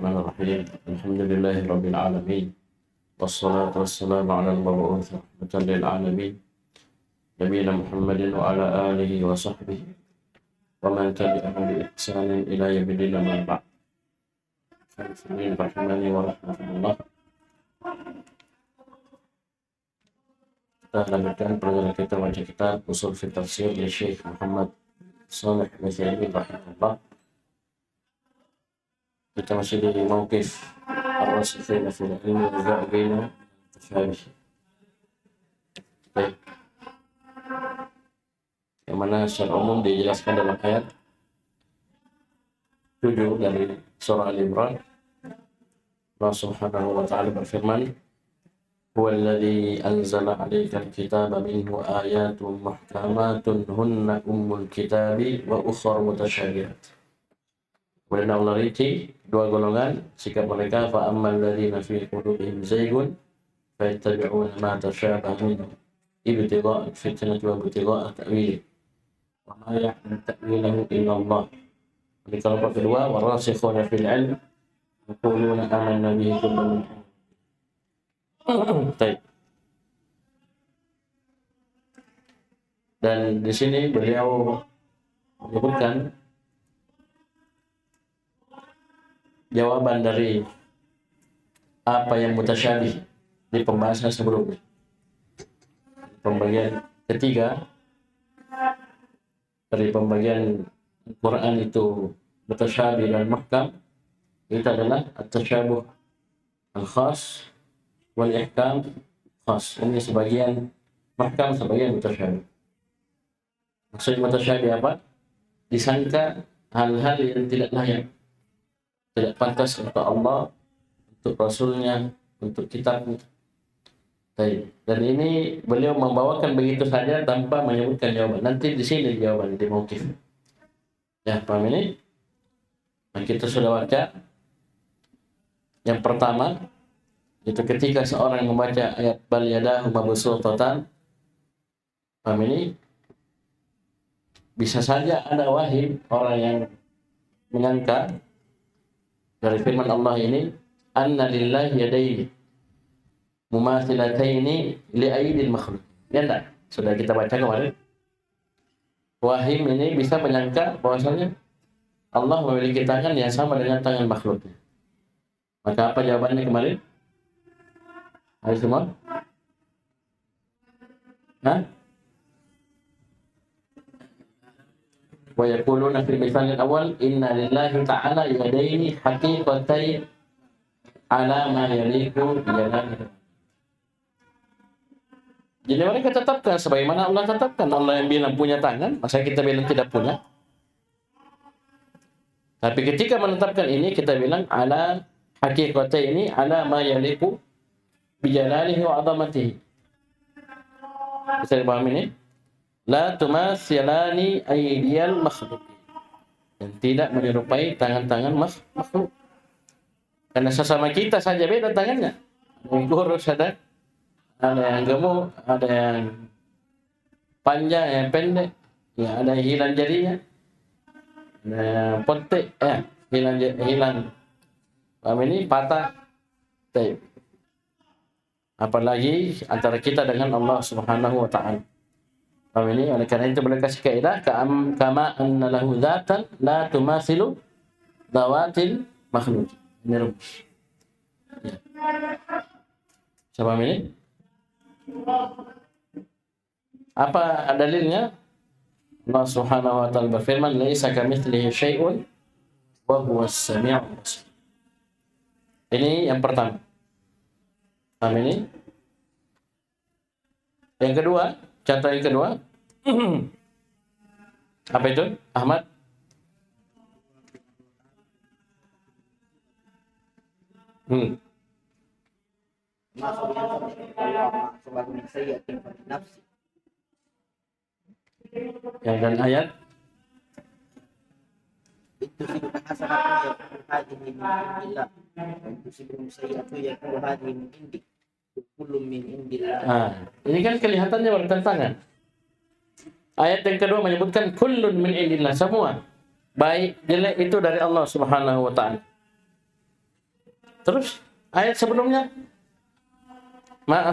Bismillahirrahmanirrahim. Alhamdulillahirabbil alamin. Wassalatu wassalamu ala al-mab'uts rahmatan lil alamin. Nabiyina Muhammadin wa ala alihi wa sahbihi wa man tabi'ahum bi ihsanin ila yaumil din. Rahimani wa rahmatullah. Kita lanjutkan pelajaran kita baca kitab Ushul fi Tafsir oleh Syekh Muhammad Shalih Al-Utsaimin rahimahullah. Kita masih di mauqif ar-rasikhina fil ilmi wa za'ibina tasyabih. Baik. Yang mana secara umum dijelaskan dalam ayat 7 dari surah Al-Imran. Allah Subhanahu wa ta'ala berfirman, "Huwallazi anzala 'alaikal kitaba minhu ayatun muhkamatun hunna ummul kitabi wa ukhra mutasyabihat." Kemudian Allah rinci dua golongan sikap mereka, fa ammal ladzina fi qulubihim zaygun fayattabi'una ma tashabaha minhu ibtigha'a fitnati wa ibtigha'a ta'wili wa ma ya'lamu ta'wilahu illa Allah. Di kelompok kedua, warasikhuna fil 'ilm yaquluna amanna bihi kullun. Baik. Dan di sini beliau menyebutkan jawaban dari apa yang mutasyabih di pembahasan sebelumnya. Pembagian ketiga dari pembagian Quran itu mutasyabih dan muhkam, itu adalah at-tasyabuh al-khas wal ihkam khas. Ini sebagian muhkam, sebagian mutasyabih. Maksud mutasyabih apa? Disangka hal-hal yang tidak layak, tidak pantas untuk Allah, untuk Rasulnya, untuk kitabnya. Dan ini beliau membawakan begitu saja tanpa menyebutkan jawaban. Nanti di sini jawaban di mauqif. Ya, paham ini? Nah, kita sudah baca. Yang pertama, itu ketika seorang membaca ayat bal yadahu mabsuutatan. Paham ini? Bisa saja ada wahim orang yang menyangka dari firman Allah ini, anna lillahi yadaini mumathilataini li aydil makhluk. Ya enggak? Sudah kita baca kemarin. Wahim ini bisa menyangka bahwasanya Allah memiliki tangan yang sama dengan tangan makhluknya. Maka apa jawabannya kemarin? Ayo semua? Hah? Wa yaquluna fil mithal al-awwal inna lillahi ta'ala yadaini haqiqatayn ala ma yaliqu bi jalalihi. Jadi mereka tetapkan sebagaimana Allah tetapkan. Allah yang bilang punya tangan, masa kita bilang tidak punya? Tapi ketika menetapkan ini, kita bilang ala haqiqatayn ala ma yaliqu bi jalalihi wa 'azamatihi. Bisa dipahami ini? La tumathilani aydiyal makhluk, dan tidak menyerupai tangan-tangan makhluk. Karena sesama kita saja beda tangannya. Ada yang kurus, ada yang gemuk, ada yang panjang, yang pendek, ya, ada yang hilang jarinya, ada yang potek, hilang. Paham ini? Patah. Apalagi antara kita dengan Allah Subhanahu wa ta'ala. Paham ini? Oleh karena itu boleh kasih kaidah kama anna lahu dzatan la tumathilu dawatil makhluk. Ini rumus. Ya. Paham ini? Apa dalilnya? Allah Subhanahu wa ta'ala berfirman, "Laisa kamitslihi syai'un wa huwas sami'ul basir." Ini yang pertama. Paham ini? Yang kedua, contoh yang kedua, apa itu, Ahmad? Yang dan ayat itu sih hasanatu hadhihi min indillah wa tusibum sayyatu yaqulu hadhihi min indik kullu min indillah. Ini kan kelihatannya bertentangan. Ayat yang kedua menyebutkan kullun min indillah, semua baik jelek itu dari Allah Subhanahu wa ta'ala. Terus ayat sebelumnya, ma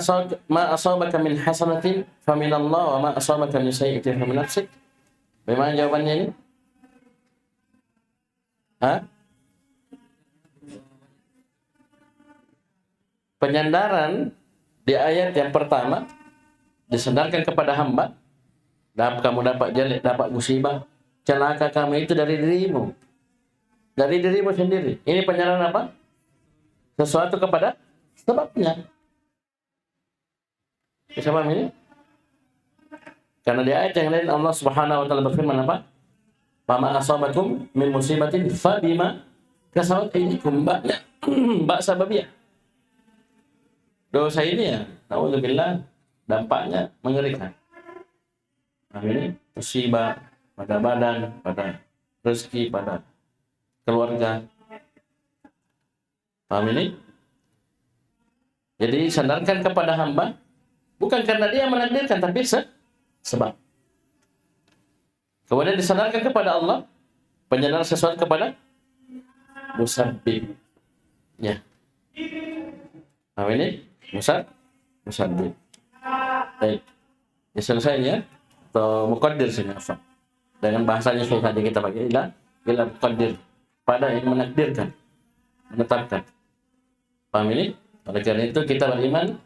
asabaka min hasanatin faminallah wa ma asabaka min sayyi'atin famin nafsik. Bagaimana jawabannya ini? Penyandaran di ayat yang pertama disandarkan kepada hamba. Kamu dapat jelek, dapat musibah, celaka kamu itu dari dirimu. Dari dirimu sendiri. Ini penyandaran apa? Sesuatu kepada sebabnya. Bisa paham ini? Karena di ayat yang lain Allah Subhanahu wa taala berfirman apa? Fama asabakum min musibatin fa bima kasabat aydikum ba sababiyah. Dosa ini ya, naudzubillah, dampaknya mengerikan. Nah, ini musibah pada badan, pada rezeki, pada keluarga. Paham ini? Jadi sandarkan kepada hamba bukan karena dia menakdirkan, tapi sebab. Kemudian disandarkan kepada Allah, penyandaran sesuatu kepada musabbib. Ya. Paham ini? Musabbib. Baik. Ya, selesai ya. Atau muqaddir saja. Dengan bahasanya saya tadi kita pakai ila muqaddir, pada yang menakdirkan, menetapkan. Paham ini? Oleh karena itu kita beriman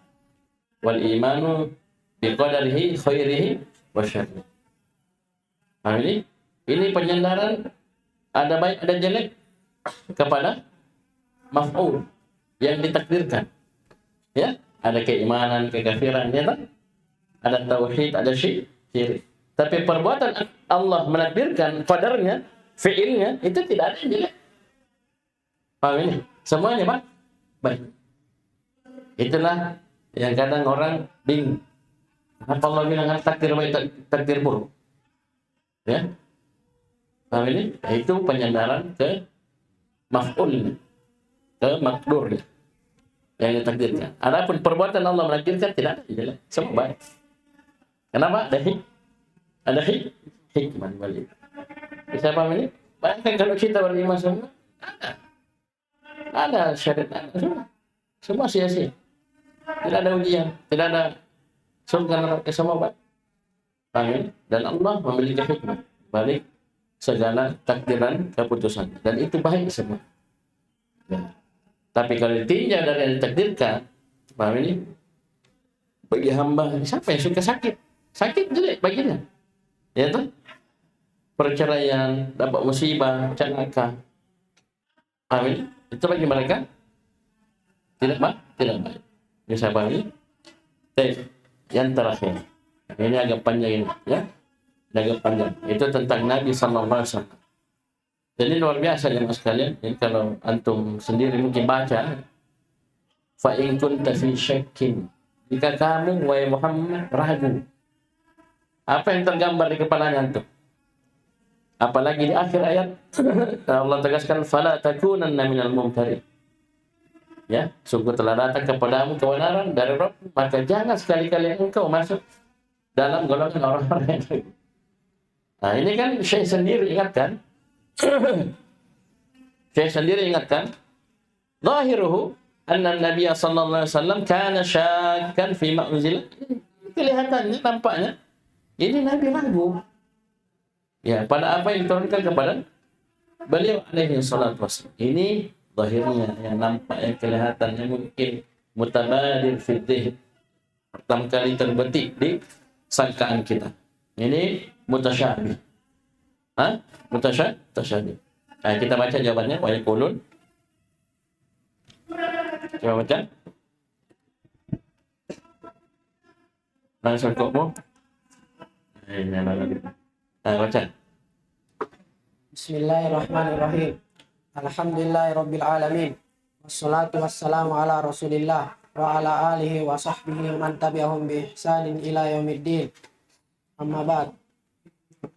wal imanu biqadarihi khairihi wa syarrihi. Paham ini? Ini penyandaran ada baik ada jelek kepada maf'ul yang ditakdirkan. Ya, ada keimanan, kekafiran, ya tak? Ada tauhid, ada syirik. Tapi perbuatan Allah menakdirkan, qadarnya, fi'ilnya, itu tidak ada yang jelek. Paham ini? Semuanya baik. Itulah yang kadang orang bingung. Kenapa Allah bilang takdir baik, takdir buruk? Ya. Paham ini? Itu penyandaran ke maf'ul, ke makdur yang ditakdirkan. Adapun perbuatan Allah menakdirkan tidak ada jelek, semua baik. Kenapa? Ada hikmah di balik. Bisa paham ini? Bayangkan kalau kita beriman semua, ada syariat, semua sia-sia. Tidak ada ujian, tidak ada surga neraka, semua baik. Paham ini? Dan Allah memiliki hikmah balik segala takdiran keputusan, dan itu baik semua. Ya. Tapi kalau ditinjau dari yang ditakdirkan, paham ini? Bagi hamba, siapa yang suka sakit? Sakit jelek baginya. Ya tuh? Perceraian, dapat musibah, celaka. Paham ini? Itu bagi mereka tidak baik. Bisa paham ini? Yang terakhir. Ini agak panjang ini, ya. Agak panjang. Itu tentang Nabi sallallahu alaihi wasallam. Jadi luar biasa ya mas sekalian. Ini kalau antum sendiri mungkin baca, fa in kunta fi syakkin, jika kamu wahai Muhammad ragu, apa yang tergambar di kepalanya antum? Apalagi di akhir ayat Allah tegaskan fala takunanna minal mumtarin. Ya, sungguh telah datang kepadamu kebenaran dari Rabb, maka jangan sekali-kali engkau masuk dalam golongan orang-orang yang ragu. Nah, ini kan Syekh sendiri ingatkan. Syekh sendiri ingatkan, zahiruhu anna Nabi sallallahu alaihi wasallam kana syakkan fi ma unzila. Kelihatannya, nampaknya ini Nabi ragu. Ya, pada apa yang diturunkan kepada beliau alaihi salatu wasallam. Ini zahirnya yang nampak, yang kelihatan, yang mungkin mutabadir fi dzihn, pertama kali terbetik di sangkaan kita. Ini mutasyabih. Mutasyabih. Nah, kita baca jawabannya wa yaqulun. Coba baca. Langsung kokmu. Baca. Bismillahirrahmanirrahim. Alhamdulillahirabbil alamin. Wassalatu wassalamu ala Rasulillah wa ala alihi wa sahbihi man tabi'ahum bi ihsanin ila yaumiddin. Amma ba'd.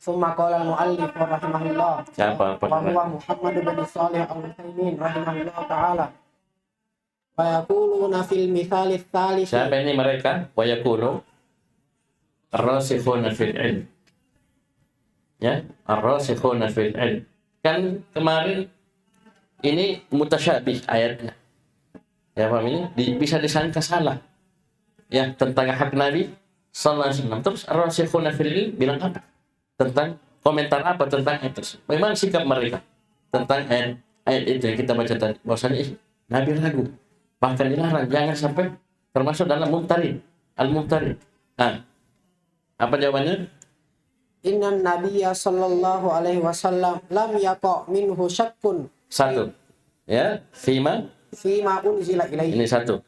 Summa qala al-mu'allif rahimahullah. Siapa? Wa huwa Muhammad bin Shalih al-Utsaimin rahimahullah ta'ala. Wa yaquluna fil mithal ats-tsalits. Siapa ini mereka? Wa yaqulu ar-rasikhuna fil ilm. Ya, ar-rasikhuna fil ilm. Kan kemarin ini mutasyabih ayatnya. Ya, paham ini? Bisa disangka salah. Ya, tentang hak Nabi sallallahu alaihi wasallam. Terus ar-rasikhuna fil ilm bilang apa? Tentang komentar apa tentang ayat tersebut? Bagaimana sikap mereka tentang ayat itu yang kita baca tadi? Bahwasanya Nabi ragu. Bahkan dilarang jangan sampai termasuk dalam al-mumtarin. Nah, apa jawabannya? Inna nabiyya sallallahu alaihi wasallam lam yaqa minhu syakkun. Satu. Ya, fima unzila ilaihi. ini satu.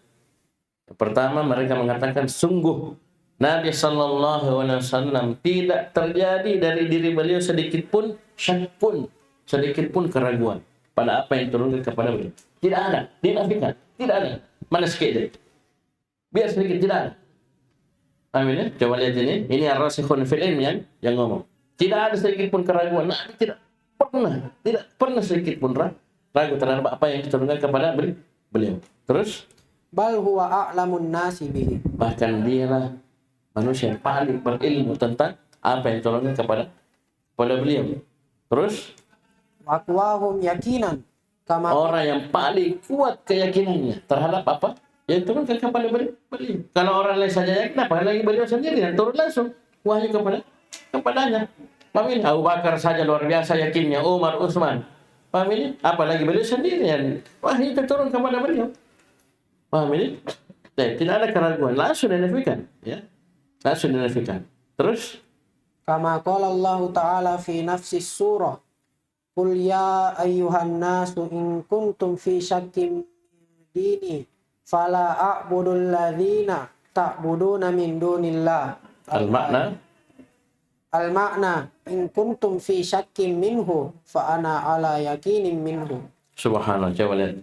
Pertama, mereka mengatakan sungguh Nabi sallallahu alaihi wasallam tidak terjadi dari diri beliau sedikit pun syak pun, sedikit pun keraguan pada apa yang turun kepada beliau. Tidak ada, dinafikan, tidak ada. Mana sikit? Biar sedikit, tidak ada. Amin ya. Coba lihat ini ar-rasikhun fil ilm yang ngomong. Tidak ada sedikit pun keraguan. Nabi tidak pernah sedikit pun ragu terhadap apa yang diturunkan kepada beliau. Terus Bal huwa a'lamun nasi bihi. bahkan dialah manusia yang paling berilmu tentang apa yang diturunkan kepada beliau. Terus Waqwahum yakinan kama orang yang paling kuat keyakinannya terhadap apa yang turunkan kepada beliau. Kalau orang lain saja yakin, apalagi beliau sendiri yang turun langsung wahyu kepadanya. Paham ini? Abu Bakar saja luar biasa yakinnya, Umar, Utsman. Paham ini? Apalagi beliau sendiri yang wahyu itu turun kepada beliau. Paham ini? Tidak ada keraguan, langsung dinafikan, ya. Langsung dinafikan. Terus kama qala Allah Ta'ala fi nafsi surah. Qul ya ayyuhan nasu in kuntum fi syakkim dini fala a'budul ladzina ta'buduna min dunillah. Al-makna in kuntum fi syakkim minhu fa ana ala yakinin minhu. Subhanallah, coba lihat.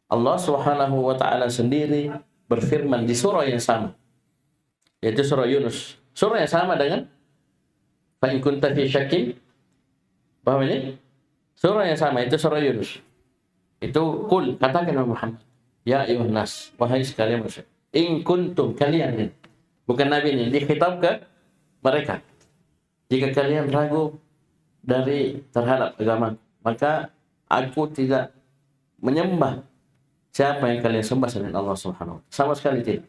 Allah Subhanahu wa taala sendiri berfirman di surah yang sama, yaitu surah Yunus. Surah yang sama dengan fa in kunta fi syakkim. Paham ini? Surah yang sama itu surah Yunus. Itu qul, katakan Muhammad, ya ayuhan nas, wahai sekalian manusia. In kuntum, kalian ini. Bukan Nabi ini, dikhitab ke mereka. Jika kalian ragu terhadap agama, maka aku tidak menyembah siapa yang kalian sembah selain Allah Subhanahu wa ta'ala. Sama sekali tidak.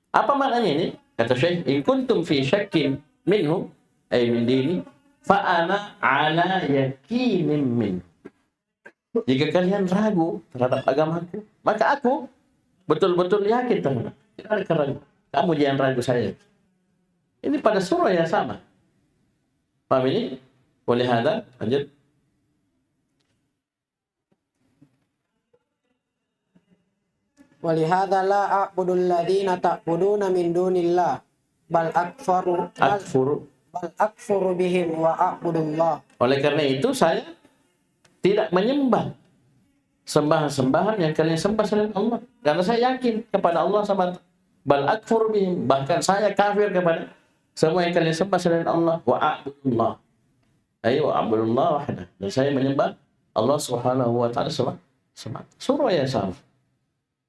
Apa maknanya ini? Kata Syekh, in kuntum fi syakkin minhu ay min dini fa ana ala yakinin min. Jika kalian ragu terhadap agamaku, maka aku betul-betul yakin terhadap. Tidak ada keraguan. Kamu jangan ragu saya. Ini pada surah yang sama. Paham ini? Boleh ada? Lanjut. Walihada la a'budul ladzina ta'buduna min dunillah bal akfuru bihim wa a'budullah. Oleh karena itu saya tidak menyembah sembahan-sembahan yang kalian sembah selain Allah, karena saya yakin kepada Allah sama bal akfuru bihim, bahkan saya kafir kepada semua yang kalian sembah selain Allah. Wa a'budullah, ayo a'budullah wahdah, dan saya menyembah Allah Subhanahu wa ta'ala semata. Surah yang sama.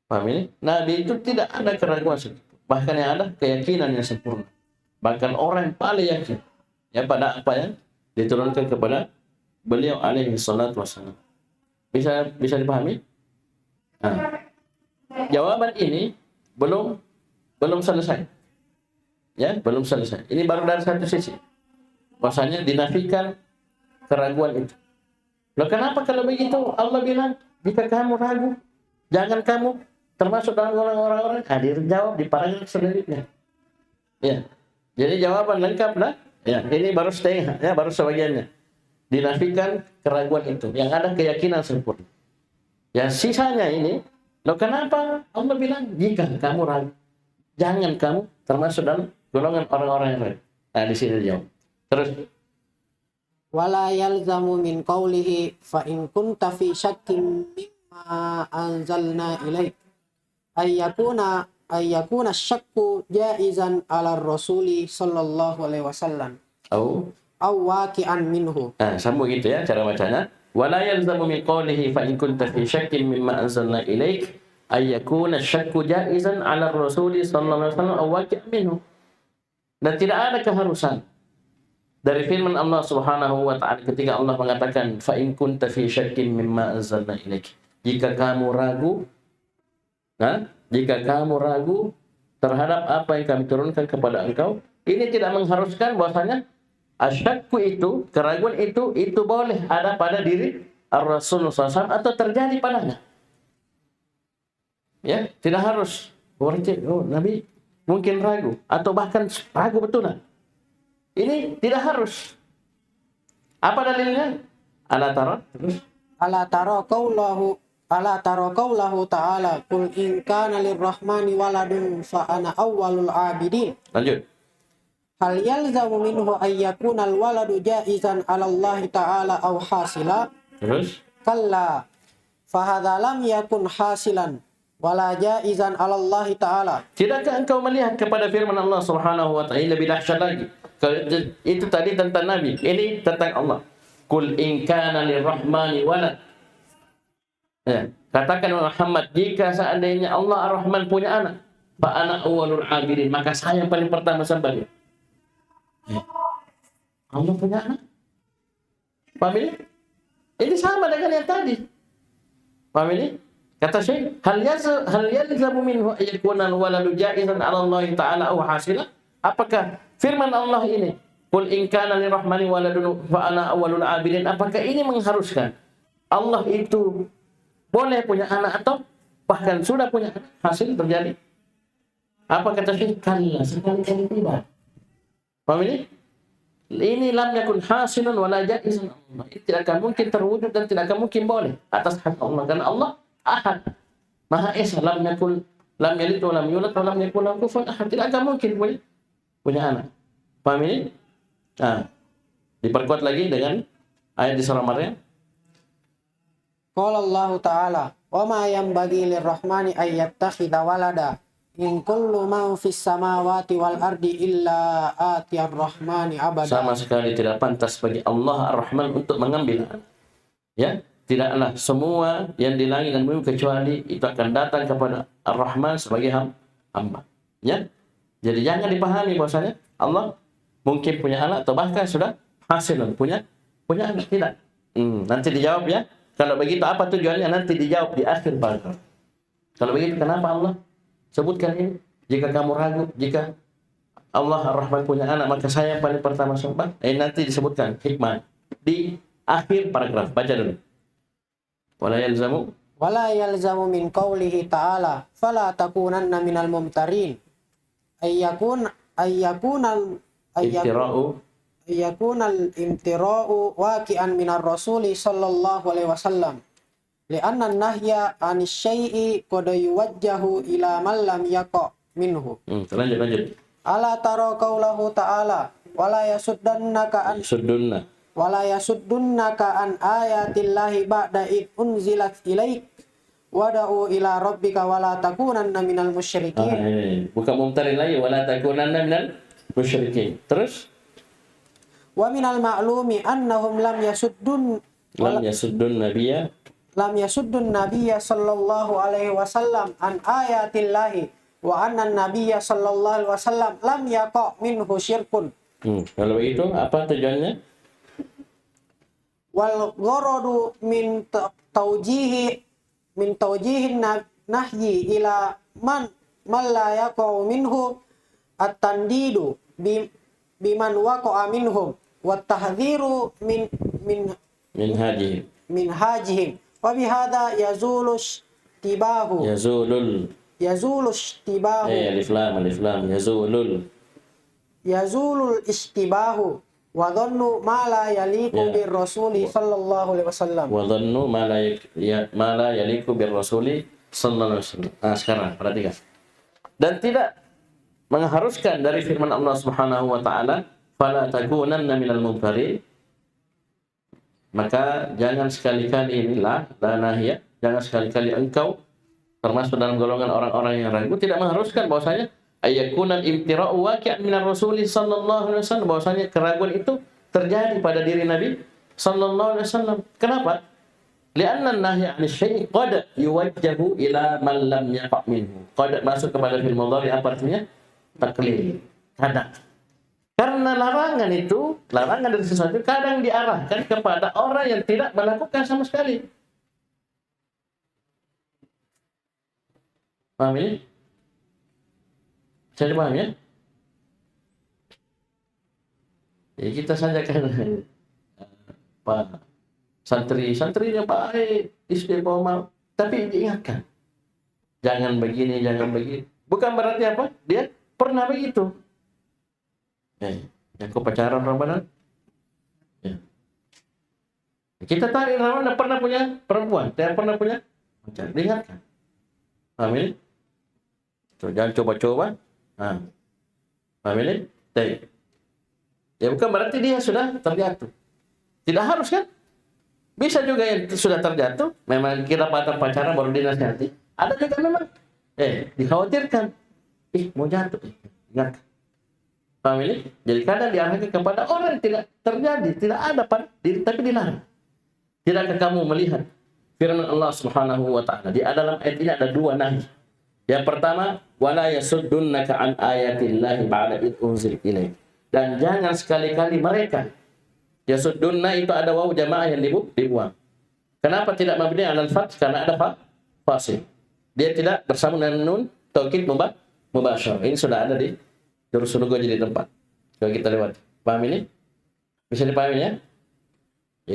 Paham ini? Nabi itu tidak ada keraguan sedikit, bahkan yang ada keyakinan yang sempurna. Bahkan orang yang paling yakin ya pada apa yang diturunkan kepada beliau alaihi salatu wassalam. Bisa dipahami? Nah, jawaban ini belum selesai. Ya, belum selesai. Ini baru dari satu sisi. Bahwasanya dinafikan keraguan itu. Loh, kenapa kalau begitu Allah bilang jika kamu ragu, jangan kamu termasuk dalam orang-orang. Hadir jawab di paragraf selanjutnya. Ya. Jadi jawaban lengkap lah. Ya, ini baru setengah, ya, baru sebagiannya. Dinafikan keraguan itu, yang ada keyakinan sempurna. Ya, sisanya ini, loh kenapa Allah bilang jika kamu ragu, jangan kamu termasuk dalam golongan orang-orang yang lain. Nah, di sini dijawab. Terus Wala yalzamu min qawlihi fa in kunta fi syakkin mimma anzalna ilaik ayyakuna syakku jaizan ala rasuli sallallahu alaihi wasallam aw waqi'an minhu. Sambung gitu ya cara bacanya. Wala yalzamu min qawlihi fa in kunta fi syakkin mimma anzalna ilaik ayyakuna syakku jaizan ala rasuli sallallahu alaihi wasallam aw waqi'an minhu. Dan tidak ada keharusan dari firman Allah Subhanahu wa ta'ala ketika Allah mengatakan fa in kunta fi syakkin mimma anzalna ilaik. Jika kamu ragu Nah, jika kamu ragu terhadap apa yang kami turunkan kepada engkau, ini tidak mengharuskan bahwasanya asyakku itu, keraguan itu boleh ada pada diri Rasulullah SAW atau terjadi padanya. Ya, tidak harus. Nabi mungkin ragu atau bahkan ragu betulan. Ini tidak harus. Apa dalilnya? Ala tara terus. Ala tara qaulahu ta'ala qul in kana lirrahmani waladun fa ana awwalul abidin. Lanjut. Hal yalzamu minhu ayyakunal waladu jaizan 'ala Allah ta'ala aw hasila? Terus. Kalla fahadha lam yakun hasilan wala jaizan 'ala Allah ta'ala. Tidakkah engkau melihat kepada firman Allah Subhanahu wa taala lebih dahsyat lagi? Kalau itu tadi tentang Nabi, ini tentang Allah. Qul in kana lirrahmani walad. Ya, katakan Muhammad, jika seandainya Allah Ar-Rahman punya anak, fa ana awwalul abidin, maka saya yang paling pertama sembah dia. Ya. Allah punya anak. Paham ini? Ini sama dengan yang tadi. Paham ini? Kata Syekh, hal yalzamu minhu ayyakuna al-waladu jaizan 'ala Allah ta'ala aw hasila? Apakah firman Allah ini, qul in kana lirrahmani waladun fa ana awwalul abidin, apakah ini mengharuskan Allah itu boleh punya anak atau bahkan sudah punya anak, hasil terjadi? Apa kata Syekh? Kalla, sekali-kali tidak. Paham ini? Ini lam yakun hasilan wala jaizan Allah. Itu tidak akan mungkin terwujud dan tidak akan mungkin boleh atas hak Allah, karena Allah Ahad, Maha Esa, lam yalid wa lam yulad wa lam yakul lahu kufuwan ahad. Tidak akan mungkin punya anak. Paham ini? Nah, diperkuat lagi dengan ayat di surah Maryam. Qala Allah Ta'ala, wa ma yanbaghi lirrahmani ay yattakhidha walada in kullu man fis samawati wal ardi illa atiyar rahmani abada. Sama sekali tidak pantas bagi Allah Ar-Rahman untuk mengambil anak. Ya, tidaklah semua yang di langit dan bumi kecuali itu akan datang kepada Ar-Rahman sebagai hamba. Ya. Jadi jangan dipahami bahwasanya Allah mungkin punya anak atau bahkan sudah hasil punya anak, tidak. Nanti dijawab ya. Kalau begitu apa tujuannya, nanti dijawab di akhir paragraf. Kalau begitu kenapa Allah sebutkan ini? Jika kamu ragu, jika Allah Ar-Rahman punya anak, maka saya yang paling pertama sembah. Nanti disebutkan hikmah di akhir paragraf. Baca dulu. Wala yalzamu min qawlihi ta'ala fala takunanna minal mumtarin ayyakun al-imtira'u waqi'an minar rasuli sallallahu alaihi wasallam li'anna an-nahya 'anis syai'i qad yuwajjahu ila man lam yaqa' minhu. Lanjut. Ala tara qaulahu ta'ala wala yasuddunaka an ayatillahi ba'da id unzilat ilaik wada'u ila rabbika wala takunanna minal musyrikin. Bukan mumtarin lagi, wala takunanna minal musyrikin. Terus wa minal ma'lumi annahum lam yasuddun nabiyya sallallahu alaihi wasallam an ayatillahi wa anna nabiyya sallallahu alaihi wasallam lam yaqa' minhu syirkun. Kalau begitu apa tujuannya? Wal gharadu min tawjihin nahyi ila man la yaqa'u minhu at-tandidu biman waqa'a minhum wa tahdhiru min hajihim wa bihadza yazulul istibahu wa dhannu ma la yaliqu bir rasuli sallallahu alaihi wasallam. Nah, sekarang perhatikan. Dan tidak mengharuskan dari firman Allah Subhanahu wa taala, fala takunanna minal mumtarin. Maka jangan sekali-kali inilah danahya, jangan sekali-kali engkau termasuk dalam golongan orang-orang yang ragu. Tidak mengharuskan bahwasanya ayyakunal imtira'u waqi'an minar rasuli sallallahu alaihi wasallam, bahwasanya keraguan itu terjadi pada diri Nabi sallallahu alaihi wasallam. Kenapa? Li'anna an-nahya 'anil syai' qad yuwajjahu ila man lam yaqa' minhu. Qad masuk kepada fi'il mudhari, apa artinya? Taklil. Kadang. Karena larangan dari sesuatu kadang diarahkan kepada orang yang tidak melakukan sama sekali. Paham ini? Saya paham ya? Ya kita saja kan Pak santrinya baik, istiqomah, tapi diingatkan jangan begini, jangan begini. Bukan berarti apa? Dia pernah begitu. Yang kau pacaran Ramadan. Ya. Kita tarik Ramadan pernah punya perempuan, tidak pernah punya pacar. Diingatkan. Paham ini? Jangan coba-coba. Paham ini? Baik. Ya bukan berarti dia sudah terjatuh. Tidak harus kan? Bisa juga yang sudah terjatuh, memang kita pacaran baru dinasihati. Ada juga memang, dikhawatirkan, mau jatuh. Ingat. Paham ini? Jadi kadang diarahkan kepada orang yang tidak terjadi, tidak ada pada diri, tapi dilarang. Tidakkah kamu melihat firman Allah Subhanahu wa taala? Di dalam ayat ini ada dua nahi. Yang pertama, wala yasuddunaka an ayatillahi ba'da id unzil ilaik. Dan jangan sekali-kali mereka yasuddunna itu ada waw jamaah yang dibuang. Kenapa tidak mabni alal fath? Karena ada fasil. Dia tidak bersama dengan nun taukid mubasyarah. Ini sudah ada di jurus lughah jadi tempat. Kalau kita lewat. Paham ini? Bisa dipahami ya?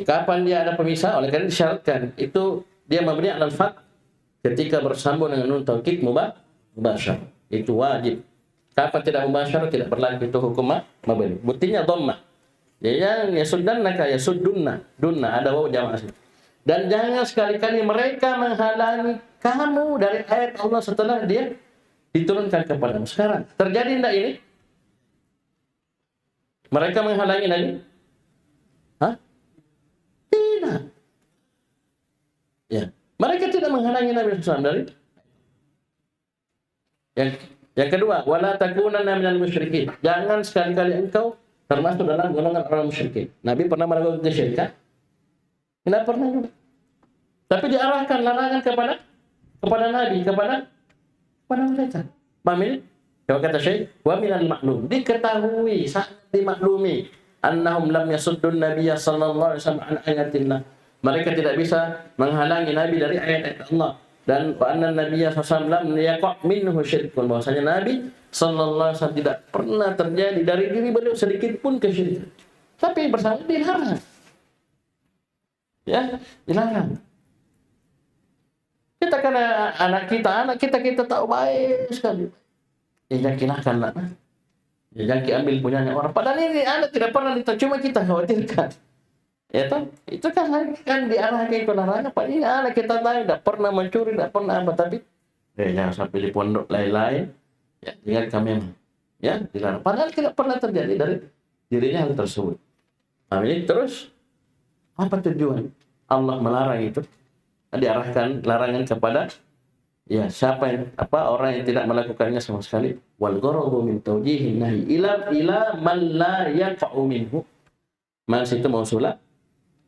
Kapan dia ada pemisah? Oleh karena disyaratkan itu dia mabni alal fath ketika bersambung dengan nun taukid mubasyarah. Itu wajib. Kapan tidak mubasyarah tidak berlaku itu hukum mabni. Buktinya dhammah. Yang yasuddannaka yasuddunna, dunna ada waw jamaah. Dan jangan sekali-kali mereka menghalangi kamu dari ayat Allah setelah dia diturunkan kepadamu. Sekarang terjadi tidak ini? Mereka menghalangi Nabi? Tidak. Ya, mereka tidak menghalangi Nabi SAW dari. Yang kedua, wala takunanna minal musyrikin. Jangan sekali-kali engkau termasuk dalam golongan orang musyrikin. Nabi pernah melakukan kesyirikan? Tidak pernah juga. Tapi diarahkan larangan kepada Nabi, kepada mereka. Paham ini? Kalau kata Syekh, wa minal maklum, diketahui, sangat dimaklumi, annahum lam yasuddun nabiyya sallallahu alaihi wasallam an ayatillah. Mereka tidak bisa menghalangi Nabi dari ayat-ayat Allah. Dan wa anna nabiyya sallallahu alaihi wasallam yaqa' minhu syirkun. Bahwasanya Nabi sallallahu alaihi wasallam tidak pernah terjadi dari diri beliau sedikit pun kesyirikan. Tapi bersama dilarang. Ya, dilarang. Kita karena anak kita tahu baik sekali. Ya jangan lah. Ya jangan ambil punyanya orang. Padahal ini anak tidak pernah cuma kita khawatirkan. Ya toh, itu kan diarahkan ke larangan. Padahal ini anak kita tahu tidak pernah mencuri, tidak pernah apa, tapi jangan sampai di pondok lain-lain. Ya, ingat kami ya dilarang. Padahal tidak pernah terjadi dari dirinya hal tersebut. Nah, ini terus apa tujuan Allah melarang itu? Diarahkan larangan kepada siapa yang orang yang tidak melakukannya sama sekali. Wal gharadu min tawjihin nahi ila man la yaqa'u minhu. Mas itu mausulah.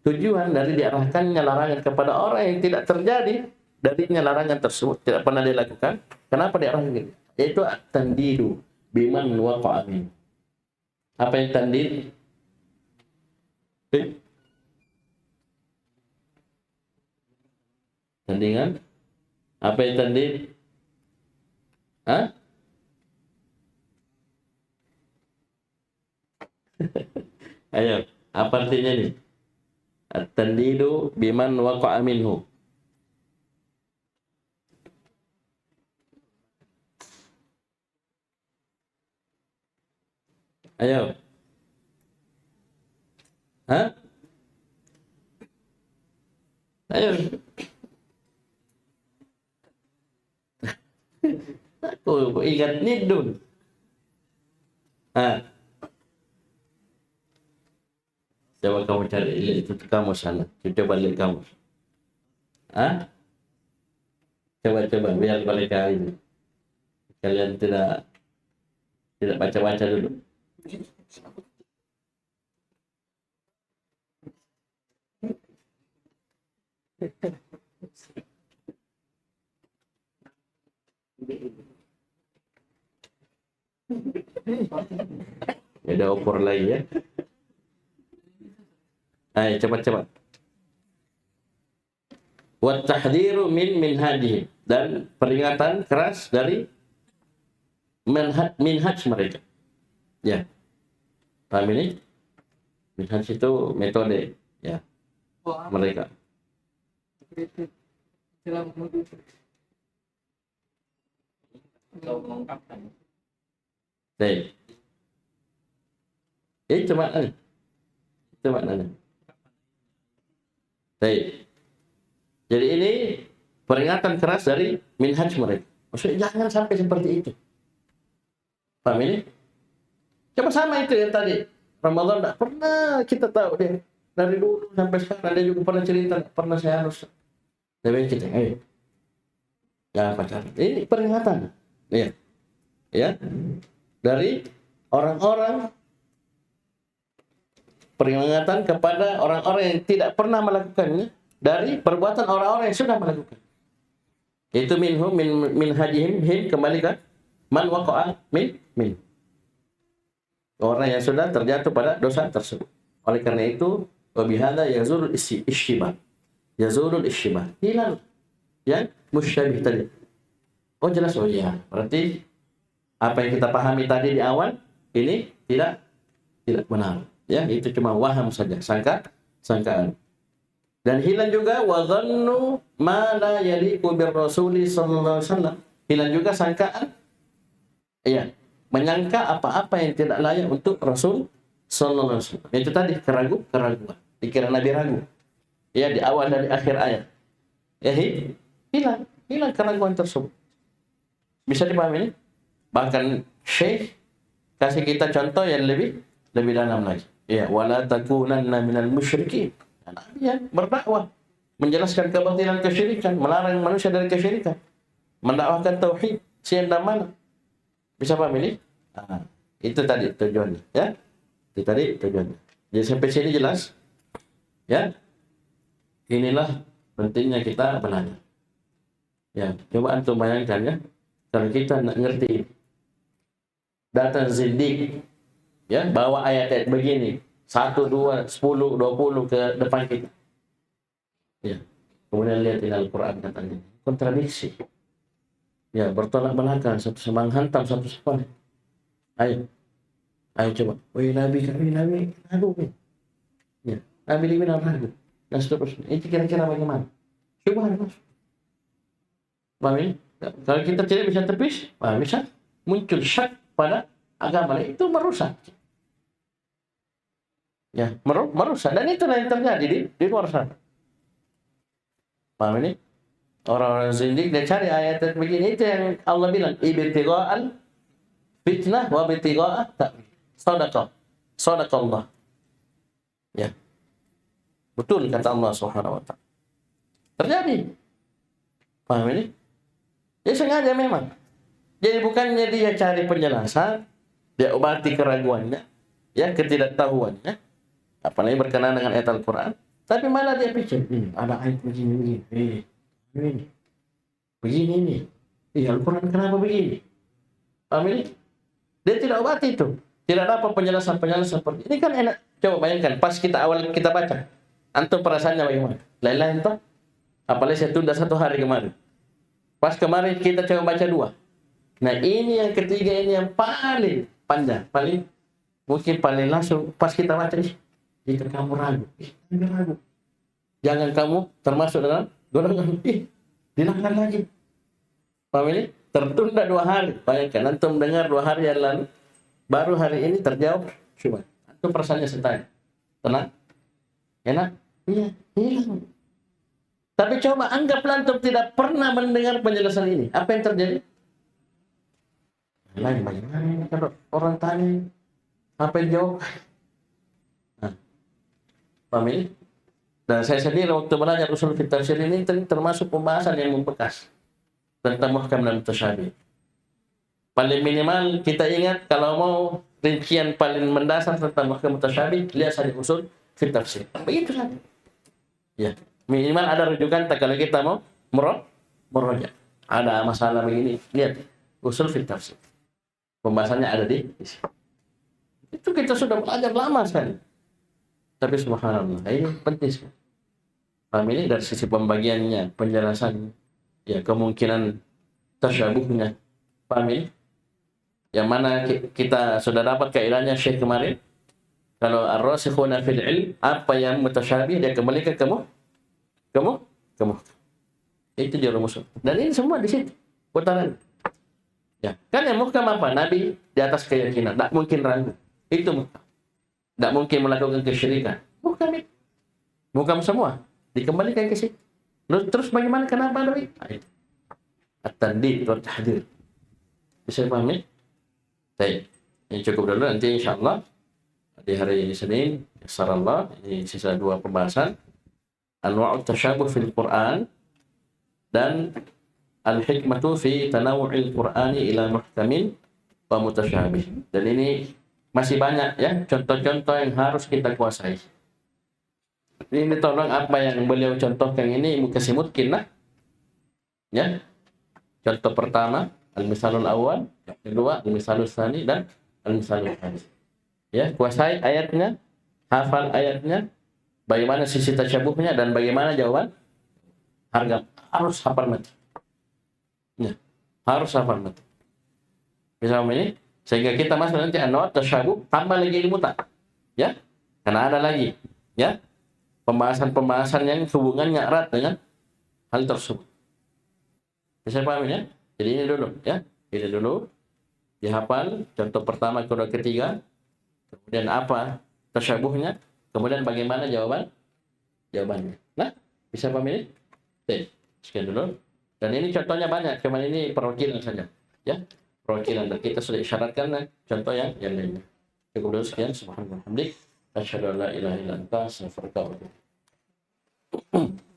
Tujuan dari diarahkannya larangan kepada orang yang tidak terjadi darinya larangan tersebut, tidak pernah dilakukan. Kenapa diarahkan gitu? Yaitu at-tandidu biman waqa'a min. Apa yang tandid? Tandingan? Apa yang tandid? Ayo, apa artinya nih? At-tandidu biman waqa'a minhu. Ayo. Ayo. Aku ingat nidun. Coba kamu cari itu kamu sana. Coba lihat kamu. Coba biar mereka ini. Kalian tidak baca-baca dulu. Ada opor lagi ya. Ayo cepat. wa tahdhiru min minhajihim, dan peringatan keras dari minhaj mereka. Ya. Paham ini? Minhaj itu metode ya mereka. Baik. Itu maknanya. Itu maknanya. Baik. Jadi ini peringatan keras dari minhaj mereka. Maksudnya jangan sampai seperti itu. Paham ini? Coba sama itu yang tadi. Ramadan tidak pernah kita tahu deh. Dari dulu sampai sekarang dia juga pernah cerita, pernah saya harus. Tapi kita, jangan pacaran. Ini peringatan. Iya. Ya. Dari orang-orang, peringatan kepada orang-orang yang tidak pernah melakukannya dari perbuatan orang-orang yang sudah melakukan. Itu minhum min hajihim, him kembali ke man waqa'a min. Orang yang sudah terjatuh pada dosa tersebut. Oleh karena itu, wabihada yazulul ishibah. Yazulul ishibah. Hilang yang musyabih tadi. Oh jelas, oh iya. Berarti apa yang kita pahami tadi di awal ini tidak benar. Ya, itu cuma waham saja, sangkaan. Dan hilang juga wa dhannu ma la yaliqu bir rasuli sallallahu alaihi wasallam. Hilang juga sangkaan. Iya, menyangka apa-apa yang tidak layak untuk Rasul sallallahu alaihi wasallam. Itu tadi keraguan. Dikira Nabi ragu. Ya, di awal dan di akhir ayat. Ya, hilang keraguan tersebut. Bisa dipahami ini? Bahkan Syekh kasih kita contoh yang lebih dalam lagi. Ya, wala takunanna minal musyrikin. Nabi yang berdakwah, menjelaskan kebatilan kesyirikan, melarang manusia dari kesyirikan, mendakwahkan tauhid, siang dan malam. Bisa paham ini? Itu tadi tujuannya, ya. Itu tadi tujuannya. Jadi sampai sini jelas, ya. Inilah pentingnya kita belajar. Ya, coba antum bayangkan ya, kalau kita nak ngerti datang zindik, ya, bawa ayat-ayat begini, 1, 2, 10, 20 ke depan kita. Ya. Kemudian lihat di Al-Quran katanya, kontradiksi. Ya, bertolak belakang, satu sama hantam satu sama. Ayo coba. Wahai Nabi kami, ragu. Ya, Nabi bilang ragu. Dan seterusnya. Itu kira-kira bagaimana? Coba masuk. Paham ini? Kalau kita tidak bisa tepis, bisa muncul syak pada agama. Itu merusak. Ya, merusak. Dan itulah yang terjadi di luar sana. Paham ini? Orang-orang zindik dia cari ayat begini. Itu yang Allah bilang, ibtigha'al fitnah wa ibtigha'a ta'wil. Sadaqallah. Ya. Betul kata Allah Subhanahu wa taala. Terjadi. Paham ini? Dia sengaja memang. Jadi bukannya dia cari penjelasan, dia obati keraguannya, ya, ketidaktahuannya, apalagi berkenaan dengan ayat Al-Quran, tapi malah dia pikir, ada ayat begini. Begini. Al-Quran kenapa begini? Paham ini? Dia tidak obati itu. Tidak dapat penjelasan seperti ini. Kan enak. Coba bayangkan, pas awal kita baca, antum perasaannya bagaimana? Lain-lain toh? Apalagi saya tunda 1 hari kemarin. Pas kemarin kita coba baca 2. Nah ini yang ketiga, ini yang paling panjang. Mungkin paling langsung pas kita baca, jika kamu ragu. Jangan kamu termasuk dalam golongan. Dilanggar lagi. Paham ini? Tertunda 2 hari. Bayangkan, antum dengar 2 hari yang lalu, baru hari ini terjawab. Cuma antum perasaannya santai. Tenang? Enak? Iya, hilang. Tapi coba anggaplah antum tidak pernah mendengar penjelasan ini. Apa yang terjadi? Lain bagaimana ini kalau orang tanya, apa yang jawab? Paham ini? Dan saya sendiri waktu belajar usul fiqh tafsir ini termasuk pembahasan yang membekas tentang muhkam dan mutasyabih. Paling minimal kita ingat, kalau mau rincian paling mendasar tentang muhkam mutasyabih, lihat saja usul fiqh tafsir. Begitu saja. Ya, minimal ada rujukan kalau kita mau meroja. Ada masalah begini, lihat usul fiqh tafsir. Pembahasannya ada di sini. Itu kita sudah belajar lama sekali. Tapi subhanallah, ini penting sekali. Paham ini dari sisi pembagiannya, penjelasan, ya kemungkinan tasyabuhnya. Paham ini? Yang mana kita sudah dapat kaidahnya Syekh kemarin. Kalau ar-rasikhuna fil ilm, apa yang mutasyabih dia kembali ke kamu. Itu dia rumus. Dan ini semua di situ putaran. Ya, kan yang muhkam apa? Nabi di atas keyakinan, tak mungkin ragu. Itu muhkam. Tak mungkin melakukan kesyirikan. Muhkam itu. Muhkam semua. Dikembalikan ke situ. Terus bagaimana? Kenapa Nabi? At-tandid wa tahdir. Bisa pahami? Baik. Ini cukup dulu. Nanti insyaAllah di hari Senin, insyaAllah, ini sisa 2 pembahasan. Anwa'ut tasyabuh fil Qur'an dan al-hikmatu fi tanawu'il Qur'ani ila muhkamin wa mutasyabih. Dan ini masih banyak ya contoh-contoh yang harus kita kuasai. Ini tolong apa yang beliau contohkan ini kasih mungkin lah. Ya. Contoh pertama, al-misalul awal, yang kedua al-misalul tsani dan al-misalul tsalits. Ya, kuasai ayatnya, hafal ayatnya, bagaimana sisi tasyabuhnya dan bagaimana jawaban. Harus hafal mati. Ya, harus hafal mati. Bisa ini sehingga kita masuk nanti anwat tasyabuh tambah lagi ilmu tak. Ya. Karena ada lagi, ya. Pembahasan-pembahasan yang hubungannya erat dengan hal tersebut. Bisa paham ya? Jadi ini dulu ya. Ini dulu dihafal contoh pertama, kedua, ketiga. Kemudian apa tasyabuhnya? Kemudian bagaimana jawabannya. Nah, bisa paham ini? Oke, sekian dulu. Dan ini contohnya banyak, cuman ini perwakilan saja. Ya, perwakilan. Dan kita sudah isyaratkan contoh yang lainnya. Cukup dulu sekian. Subhanallah. Asyhadu an la ilaha illa anta astaghfiruka wa atubu ilaik.